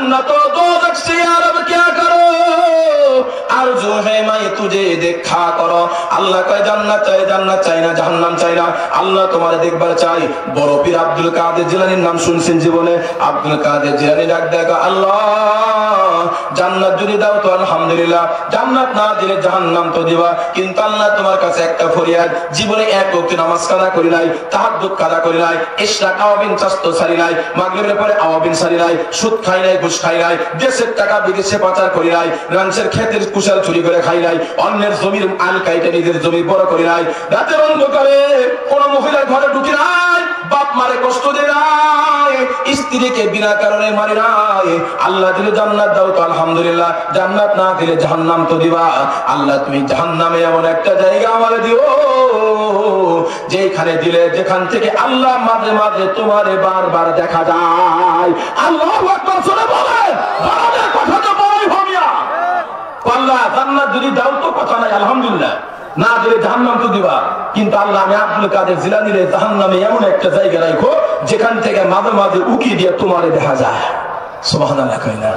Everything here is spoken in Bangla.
जन्नत और दोज़ख से या रब क्या करो आरज़ू है मैं तुझे देखा करो আল্লাহ কয় জান্নাত চাই না জাহান্নাম চাই না আল্লাহ তোমারে দেখবার চাই বড় পীর আব্দুল কাদের জিলানীর নাম শুনছেন জীবনে আব্দুল কাদের জিলানী ডাক দেখা আল্লাহ জান্নাত যদি দাও তো আলহামদুলিল্লাহ জান্নাত না দিলে জাহান্নাম তো দিবা কিন্তু আল্লাহ তোমার কাছে একটা ফরিয়াদ জীবনে এক ওয়াক্ত নামাজ কাজা করি নাই তাহাজ্জুদ কাজা করি নাই ইশরাক আওয়াবিন চাস্তো সারি নাই মাগরিবের পরে আওয়াবিন সারি নাই সুদ খাই নাই ঘুষ খাই নাই দেশের টাকা বিদেশে পাচার করি নাই রাঞ্চের ক্ষেতের কুশাল চুরি করে খাই নাই অন্যের জমির আল কাইটে নিজের জমি বড় করি নাই রাতের অন্ধকারে কোন মহিলার ঘরে ঢুকি নাই বাপ মারে কষ্ট দেয় নাই স্ত্রীকে বিনা কারণে মারি নাই আল্লাহ দিলে জান্নাত দাও তো আলহামদুলিল্লাহ জান্নাত না দিলে জাহান্নাম তো দিবা আল্লাহ তুমি জাহান্নামে এমন একটা জায়গা আমারে দিও যেখানে দিলে যেখান থেকে আল্লাহ মাঝে মাঝে তোমারে বারবার দেখা যায় আল্লাহু আকবার শুনে বলেন বড়দের কথা তো বড়ই হমিয়া আল্লাহ জান্নাত যদি দাও তো কথা নাই আলহামদুলিল্লাহ না দিলে জাহান্নাম তো দিবা কিন্তু আল্লাহ আমি আব্দুল কাদের জিলানীর জাহান্নামে এমন একটা জায়গা রাখো যেখান থেকে মাঝে মাঝে উকি দিয়ে তোমারে দেখা যায় সুবহানাল্লাহ কইনা